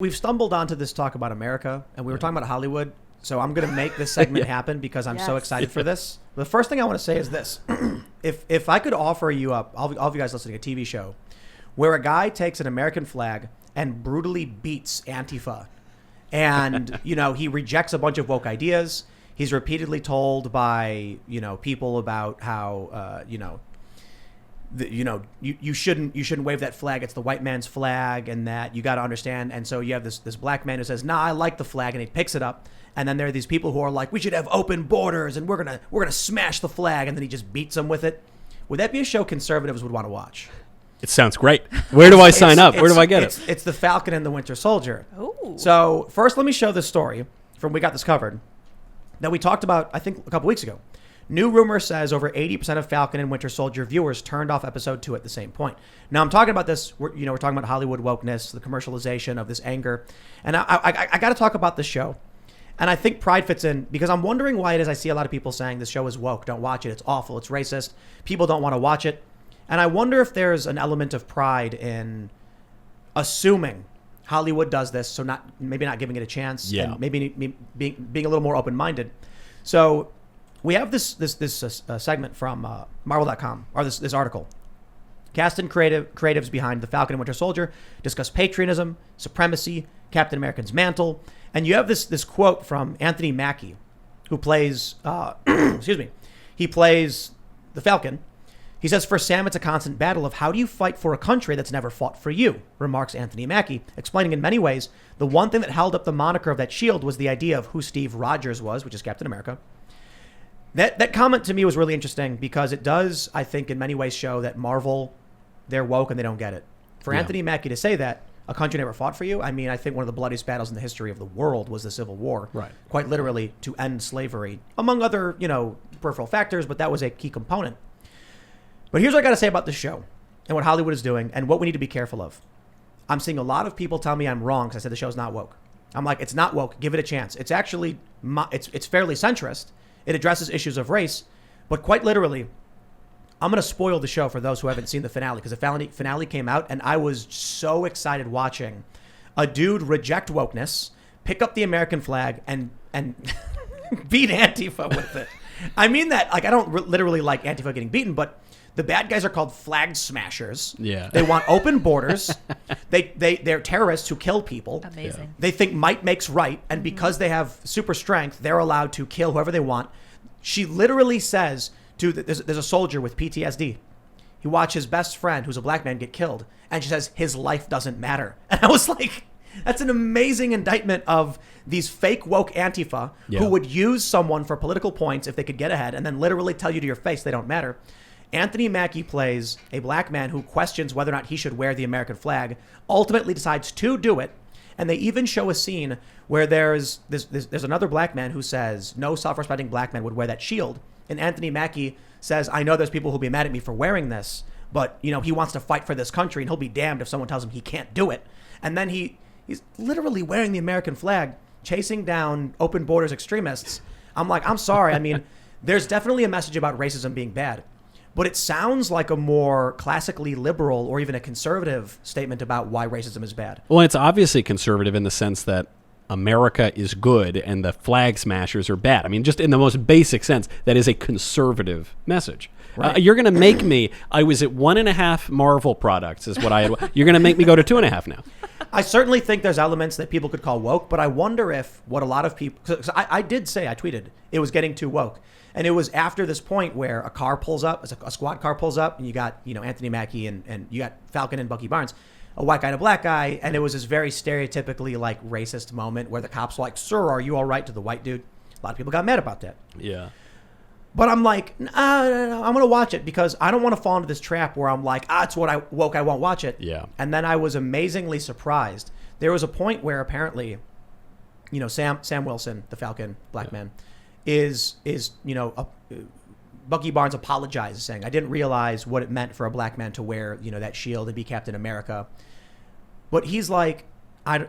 We've stumbled onto this talk about America, and we were talking about Hollywood. So I'm going to make this segment happen because I'm so excited for this. The first thing I want to say is this. If I could offer you up, all of you guys listening, a TV show where a guy takes an American flag and brutally beats Antifa. And, he rejects a bunch of woke ideas. He's repeatedly told by, people about how, you shouldn't wave that flag. It's the white man's flag, and that you got to understand. And so you have this black man who says, "Nah, I like the flag," and he picks it up. And then there are these people who are like, "We should have open borders, and we're gonna smash the flag," and then he just beats them with it. Would that be a show conservatives would want to watch? It sounds great. Where do I sign up? Where do I get it? It's the Falcon and the Winter Soldier. Ooh. So first, let me show this story from We Got This Covered that we talked about, I think, a couple weeks ago. New rumor says over 80% of Falcon and Winter Soldier viewers turned off episode 2 at the same point. Now, I'm talking about this, we're talking about Hollywood wokeness, the commercialization of this anger. And I got to talk about this show. And I think pride fits in because I'm wondering why it is I see a lot of people saying this show is woke. Don't watch it. It's awful. It's racist. People don't want to watch it. And I wonder if there's an element of pride in assuming Hollywood does this, so maybe not giving it a chance, and maybe being a little more open-minded. So we have this segment from Marvel.com, or this article. Cast and creatives behind the Falcon and Winter Soldier discuss patriotism, supremacy, Captain America's mantle, and you have this quote from Anthony Mackie, who plays he plays the Falcon. He says, "For Sam, it's a constant battle of how do you fight for a country that's never fought for you," remarks Anthony Mackie, explaining in many ways the one thing that held up the moniker of that shield was the idea of who Steve Rogers was, which is Captain America. That comment to me was really interesting because it does, I think, in many ways show that Marvel, they're woke and they don't get it. For Anthony Mackie to say that, a country never fought for you, I mean, I think one of the bloodiest battles in the history of the world was the Civil War. Right. Quite literally to end slavery, among other, peripheral factors, but that was a key component. But here's what I got to say about this show and what Hollywood is doing and what we need to be careful of. I'm seeing a lot of people tell me I'm wrong because I said the show's not woke. I'm like, it's not woke. Give it a chance. It's actually, it's fairly centrist. It addresses issues of race, but quite literally, I'm going to spoil the show for those who haven't seen the finale because the finale came out and I was so excited watching a dude reject wokeness, pick up the American flag and beat Antifa with it. I mean that, like, I don't literally like Antifa getting beaten, but the bad guys are called flag smashers. Yeah. They want open borders. They're terrorists who kill people. Amazing. Yeah. They think might makes right. And because they have super strength, they're allowed to kill whoever they want. She literally says there's a soldier with PTSD. He watched his best friend, who's a black man, get killed. And she says, his life doesn't matter. And I was like, that's an amazing indictment of these fake woke Antifa who would use someone for political points if they could get ahead and then literally tell you to your face they don't matter. Anthony Mackie plays a black man who questions whether or not he should wear the American flag, ultimately decides to do it. And they even show a scene where there's another black man who says no self-respecting black man would wear that shield. And Anthony Mackie says, I know there's people who'll be mad at me for wearing this, but he wants to fight for this country and he'll be damned if someone tells him he can't do it. And then he's literally wearing the American flag, chasing down open borders extremists. I'm like, I'm sorry. I mean, there's definitely a message about racism being bad. But it sounds like a more classically liberal or even a conservative statement about why racism is bad. Well, it's obviously conservative in the sense that America is good and the flag smashers are bad. I mean, just in the most basic sense, that is a conservative message. Right. You're going to make me, I was at 1.5 Marvel products is what I had. You're going to make me go to 2.5 now. I certainly think there's elements that people could call woke, but I wonder if what a lot of people, because I tweeted, it was getting too woke. And it was after this point where a car pulls up, a squad car pulls up, and you got, Anthony Mackie and you got Falcon and Bucky Barnes, a white guy and a black guy. And it was this very stereotypically like racist moment where the cops were like, "Sir, are you all right?" to the white dude. A lot of people got mad about that. Yeah. But I'm like, no, I'm going to watch it because I don't want to fall into this trap where I'm like, it's what I woke, I won't watch it. Yeah. And then I was amazingly surprised. There was a point where apparently, Sam Wilson, the Falcon, black man, is Bucky Barnes apologizes, saying, I didn't realize what it meant for a black man to wear, that shield and be Captain America. But he's like,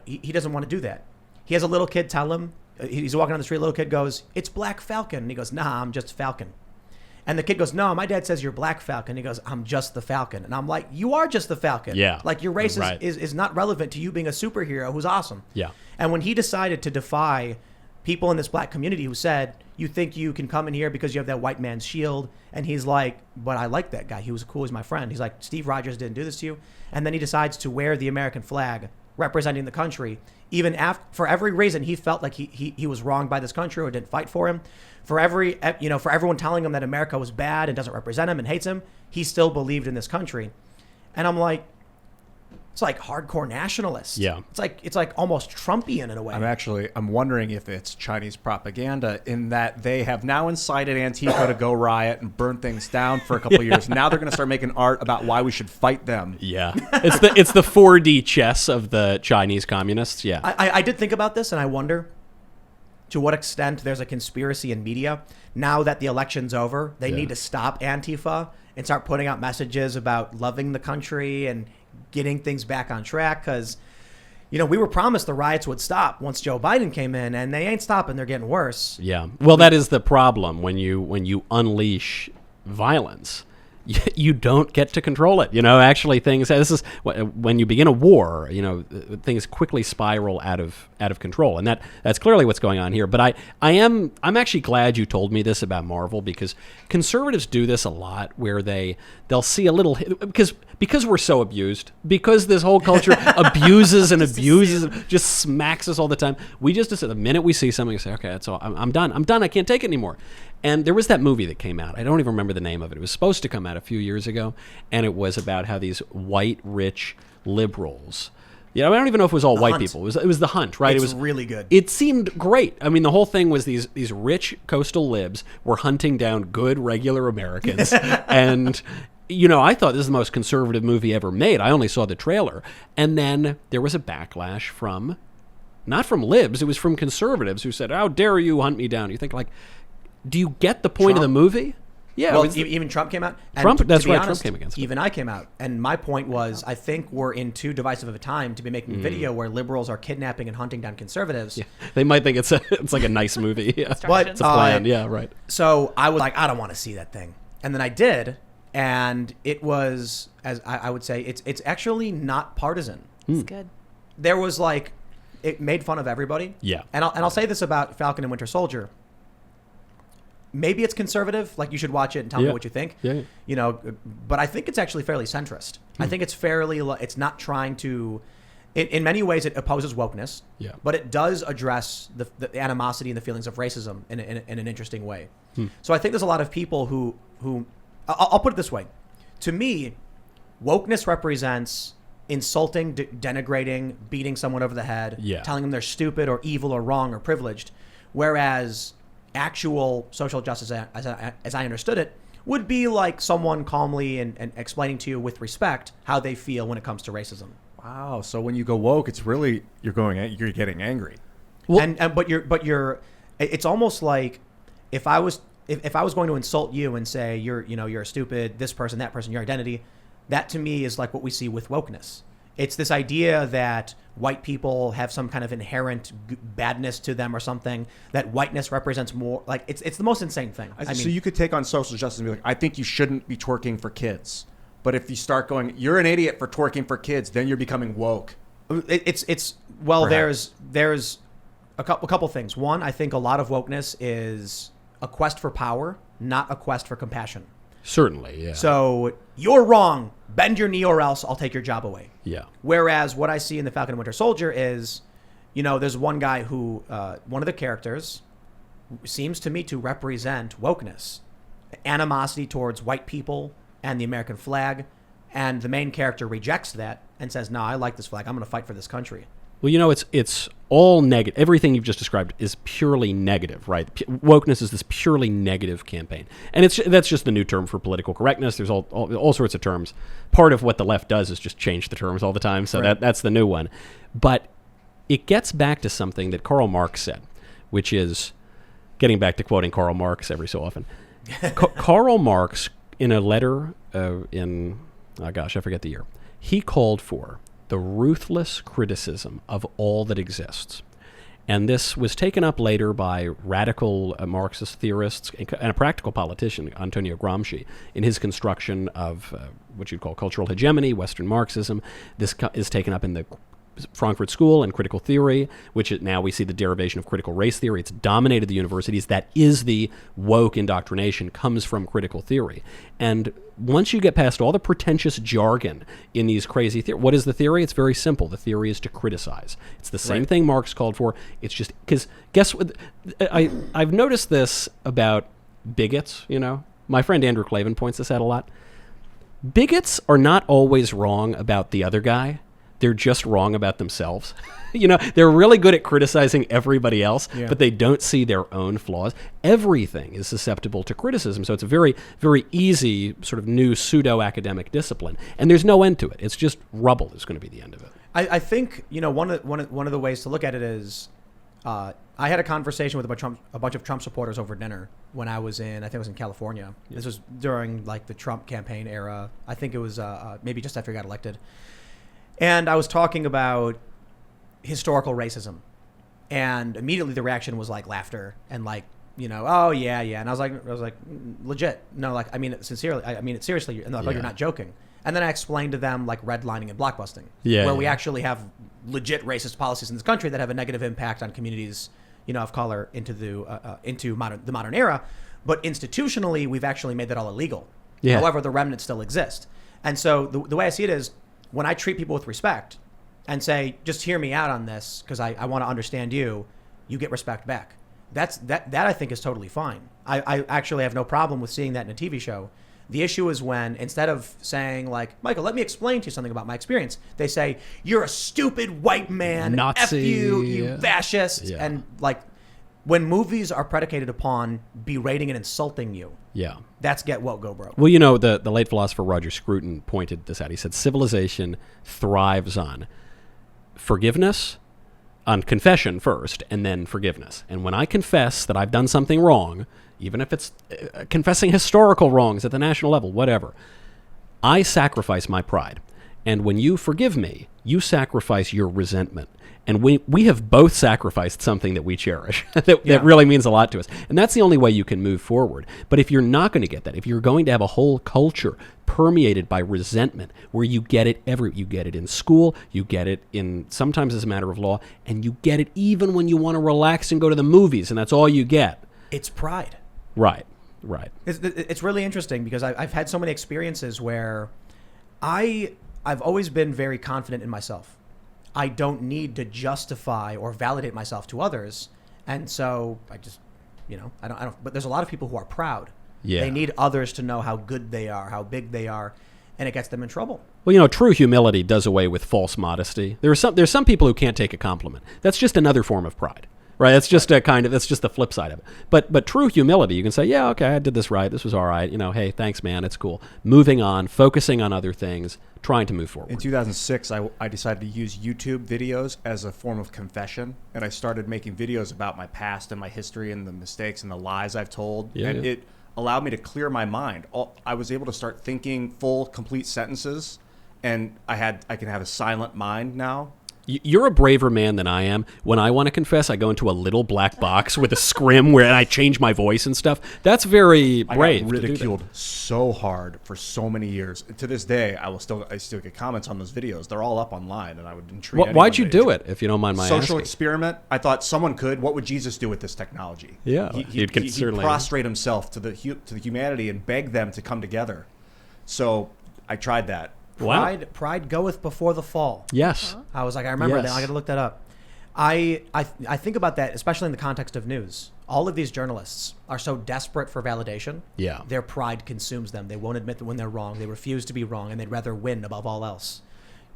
he doesn't want to do that. He has a little kid tell him, he's walking on the street, a little kid goes, "It's Black Falcon." And he goes, "Nah, I'm just Falcon." And the kid goes, no, my dad says you're Black Falcon. He goes, I'm just the Falcon. And I'm like, you are just the Falcon. Yeah. Like, your race Right. is not relevant to you being a superhero who's awesome. Yeah. And when he decided to defy people in this black community who said, you think you can come in here because you have that white man's shield? And he's like, but I like that guy. He was cool. He's my friend. He's like, Steve Rogers didn't do this to you. And then he decides to wear the American flag representing the country, even after, for every reason he felt like he was wronged by this country or didn't fight for him. For everyone telling him that America was bad and doesn't represent him and hates him, he still believed in this country. And I'm like, it's like hardcore nationalist. Yeah. It's like almost Trumpian in a way. I'm wondering if it's Chinese propaganda in that they have now incited Antifa to go riot and burn things down for a couple of years. Now they're going to start making art about why we should fight them. Yeah. It's the 4D chess of the Chinese communists. Yeah. I did think about this, and I wonder to what extent there's a conspiracy in media. Now that the election's over, they need to stop Antifa and start putting out messages about loving the country and getting things back on track, because we were promised the riots would stop once Joe Biden came in, and they ain't stopping. They're getting worse. Yeah. Well, that is the problem when you unleash violence. You don't get to control it. Actually, this is when you begin a war. Things quickly spiral out of control, and that's clearly what's going on here. But I'm actually glad you told me this about Marvel, because conservatives do this a lot, where they'll see a little, because we're so abused, because this whole culture abuses and abuses, and just smacks us all the time. We just the minute we see something, we say, okay, that's all. I'm done. I can't take it anymore. And there was that movie that came out. I don't even remember the name of it. It was supposed to come out a few years ago, and it was about how these white, rich liberals. I don't even know if it was all white people. It was The Hunt, right? It's it was really good. It seemed great. I mean, the whole thing was these rich coastal libs were hunting down good, regular Americans. And, I thought this is the most conservative movie ever made. I only saw the trailer. And then there was a backlash not from libs, it was from conservatives who said, how dare you hunt me down? You think, like, do you get the point of the movie? Yeah. Well, even Trump came out. And Trump, that's right. Honest, Trump came against it. Even I came out. And my point was, I think we're in too divisive of a time to be making a video where liberals are kidnapping and hunting down conservatives. Yeah. They might think it's like a nice movie. Yeah. But it's a plan. Yeah, right. So I was like, I don't want to see that thing. And then I did. And it was, as I would say, it's actually not partisan. It's good. There was it made fun of everybody. Yeah. And I'll say this about Falcon and Winter Soldier. Maybe it's conservative. Like, you should watch it and tell me what you think. Yeah. But I think it's actually fairly centrist. I think it's fairly. It's not trying to. In many ways, it opposes wokeness. Yeah. But But it does address the animosity and the feelings of racism in an interesting way. So I think there's a lot of people who I'll put it this way. To me, wokeness represents insulting, denigrating, beating someone over the head, telling them they're stupid or evil or wrong or privileged, whereas actual social justice, as I understood it, would be like someone calmly and explaining to you with respect how they feel when it comes to racism. Wow. So when you go woke, it's really you're getting angry. Well, but it's almost like if I was going to insult you and say you're stupid, this person, that person, your identity, that to me is like what we see with wokeness. It's this idea that white people have some kind of inherent badness to them or something, that whiteness represents more. Like, it's the most insane thing. So you could take on social justice and be like, I think you shouldn't be twerking for kids. But if you start going, you're an idiot for twerking for kids, then you're becoming woke. There's a couple things. One, I think a lot of wokeness is a quest for power, not a quest for compassion. certainly, yeah. So you're wrong. Bend your knee or else I'll take your job away. Yeah. Whereas what I see in the Falcon and Winter Soldier is, there's one guy who, one of the characters seems to me to represent wokeness, animosity towards white people and the American flag. And the main character rejects that and says, no, I like this flag. I'm going to fight for this country. Well, it's all negative. Everything you've just described is purely negative, right? Wokeness is this purely negative campaign. And that's just the new term for political correctness. There's all sorts of terms. Part of what the left does is just change the terms all the time. So right. that's the new one. But it gets back to something that Karl Marx said, which is, getting back to quoting Karl Marx every so often. Karl Marx, in a letter I forget the year, he called for the ruthless criticism of all that exists. And this was taken up later by radical Marxist theorists and a practical politician, Antonio Gramsci, in his construction of what you'd call cultural hegemony, Western Marxism. This is taken up in the Frankfurt School and critical theory, which now we see the derivation of critical race theory. It's dominated the universities. That is the woke indoctrination, comes from critical theory. And once you get past all the pretentious jargon in these crazy theories, what is the theory? It's very simple. The theory is to criticize. It's the same thing Marx called for. It's just because, guess what? I've noticed this about bigots, you know. My friend Andrew Clavin points this out a lot. Bigots are not always wrong about the other guy. They're just wrong about themselves. You know, they're really good at criticizing everybody else, but they don't see their own flaws. Everything is susceptible to criticism, so it's a very, very easy sort of new pseudo-academic discipline. And there's no end to it. It's just rubble is going to be the end of it. I think, you know, one of the ways to look at it is, I had a conversation with a bunch of Trump supporters over dinner when I was in California. This was during like the Trump campaign era. I think it was maybe just after he got elected. And I was talking about historical racism, and immediately the reaction was like laughter and like, you know, oh yeah. And I was like, legit. No, like, I mean it sincerely. I mean it seriously. And they're like, oh, you're not joking. And then I explained to them like redlining and blockbusting, where we actually have legit racist policies in this country that have a negative impact on communities, you know, of color into the modern era. But institutionally, we've actually made that all illegal. Yeah. However, the remnants still exist. And so the way I see it is, when I treat people with respect and say, just hear me out on this because I want to understand you, you get respect back. That I think is totally fine. I actually have no problem with seeing that in a TV show. The issue is when, instead of saying like, Michael, let me explain to you something about my experience, they say, you're a stupid white man, Nazi, F you, you fascist. Yeah. And like, when movies are predicated upon berating and insulting you, that's get woke, go broke. Well, you know, the late philosopher Roger Scruton pointed this out. He said civilization thrives on forgiveness, on confession first, and then forgiveness. And when I confess that I've done something wrong, even if it's confessing historical wrongs at the national level, whatever, I sacrifice my pride. And when you forgive me, you sacrifice your resentment. And we have both sacrificed something that we cherish that really means a lot to us. And that's the only way you can move forward. But if you're not going to get that, if you're going to have a whole culture permeated by resentment, where you get it you get it in school, you get it in sometimes as a matter of law, and you get it even when you want to relax and go to the movies, and that's all you get. It's pride. Right. It's really interesting because I've had so many experiences where I've always been very confident in myself. I don't need to justify or validate myself to others. And so I just, you know, I don't, but there's a lot of people who are proud. Yeah. They need others to know how good they are, how big they are, and it gets them in trouble. Well, you know, true humility does away with false modesty. There's some people who can't take a compliment. That's just another form of pride. Right, that's just that's just the flip side of it. But true humility, you can say, yeah, okay, I did this right. This was all right. You know, hey, thanks, man. It's cool. Moving on, focusing on other things, trying to move forward. In 2006, I decided to use YouTube videos as a form of confession, and I started making videos about my past and my history and the mistakes and the lies I've told. It allowed me to clear my mind. I was able to start thinking full, complete sentences, and I can have a silent mind now. You're a braver man than I am. When I want to confess, I go into a little black box with a scrim where I change my voice and stuff. That's very brave. I got ridiculed so hard for so many years. To this day, I still get comments on those videos. They're all up online, and I would entreat. Why'd you do it, if you don't mind my asking? Social experiment. I thought someone could. What would Jesus do with this technology? Yeah, he prostrate himself to the humanity and beg them to come together. So I tried that. Pride goeth before the fall. Yes. I was like, I remember that. I got to look that up. I think about that, especially in the context of news. All of these journalists are so desperate for validation. Yeah. Their pride consumes them. They won't admit that when they're wrong. They refuse to be wrong, and they'd rather win above all else.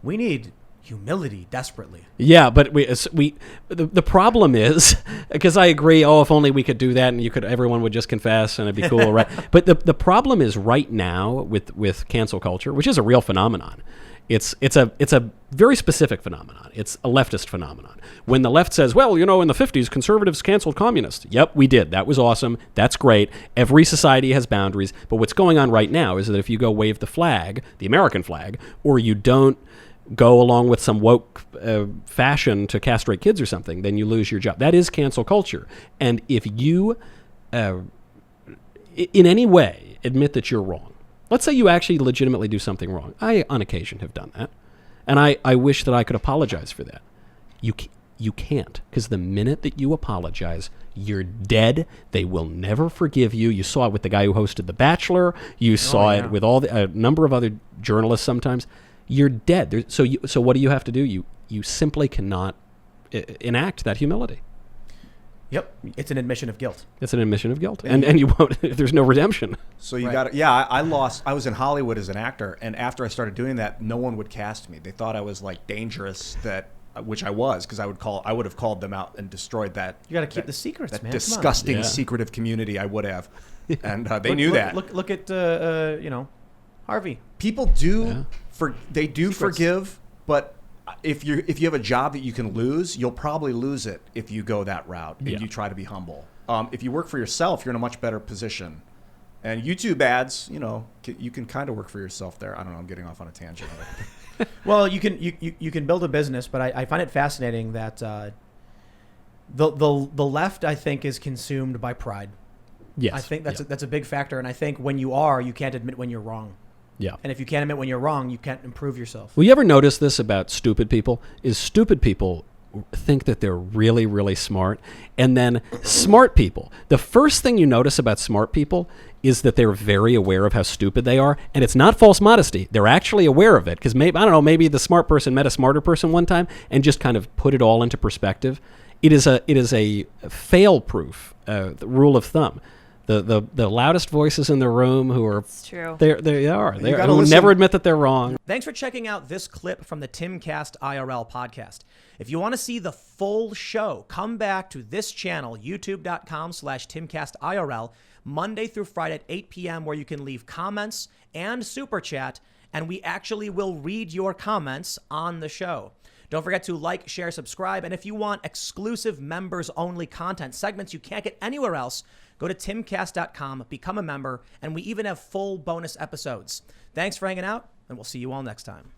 We need humility desperately. Yeah, but the problem is, because I agree, if only we could do that and everyone would just confess and it'd be cool, right? But the problem is right now with cancel culture, which is a real phenomenon. It's a very specific phenomenon. It's a leftist phenomenon. When the left says, well, you know, in the 50s, conservatives canceled communists. Yep, we did. That was awesome. That's great. Every society has boundaries. But what's going on right now is that if you go wave the flag, the American flag, or you don't go along with some woke fashion to castrate kids or something, then you lose your job. That is cancel culture. And if you, in any way, admit that you're wrong, let's say you actually legitimately do something wrong. I, on occasion, have done that. And I wish that I could apologize for that. You can't, because the minute that you apologize, you're dead. They will never forgive you. You saw it with the guy who hosted The Bachelor. You saw it with a number of other journalists sometimes. You're dead. So what do you have to do? You simply cannot enact that humility. Yep, it's an admission of guilt. It's an admission of guilt, and you won't. There's no redemption. So you got to. Yeah, I lost. I was in Hollywood as an actor, and after I started doing that, no one would cast me. They thought I was like dangerous. Which I was, because I would have called them out and destroyed that. You got to keep the secrets, that man. Disgusting, secretive community. I would have, and they knew that. Look at Harvey. People do forgive, but if you have a job that you can lose, you'll probably lose it if you go that route and you try to be humble. If you work for yourself, you're in a much better position. And YouTube ads, you can kind of work for yourself there. I don't know. I'm getting off on a tangent. Well, you can build a business, but I find it fascinating that the left, I think, is consumed by pride. Yes, I think that's a big factor, and I think when you can't admit when you're wrong. Yeah. And if you can't admit when you're wrong, you can't improve yourself. Well, you ever notice this about stupid people? Is stupid people think that they're really, really smart, and then smart people. The first thing you notice about smart people is that they're very aware of how stupid they are, and it's not false modesty. They're actually aware of it, because maybe the smart person met a smarter person one time and just kind of put it all into perspective. It is a fail-proof rule of thumb. The loudest voices in the room who are who never admit that they're wrong. Thanks for checking out this clip from the Timcast IRL podcast. If you want to see the full show, come back to this channel, youtube.com/TimcastIRL, Monday through Friday at 8 p.m., where you can leave comments and super chat, and we actually will read your comments on the show. Don't forget to like, share, subscribe, and if you want exclusive members-only content, segments you can't get anywhere else, go to timcast.com, become a member, and we even have full bonus episodes. Thanks for hanging out, and we'll see you all next time.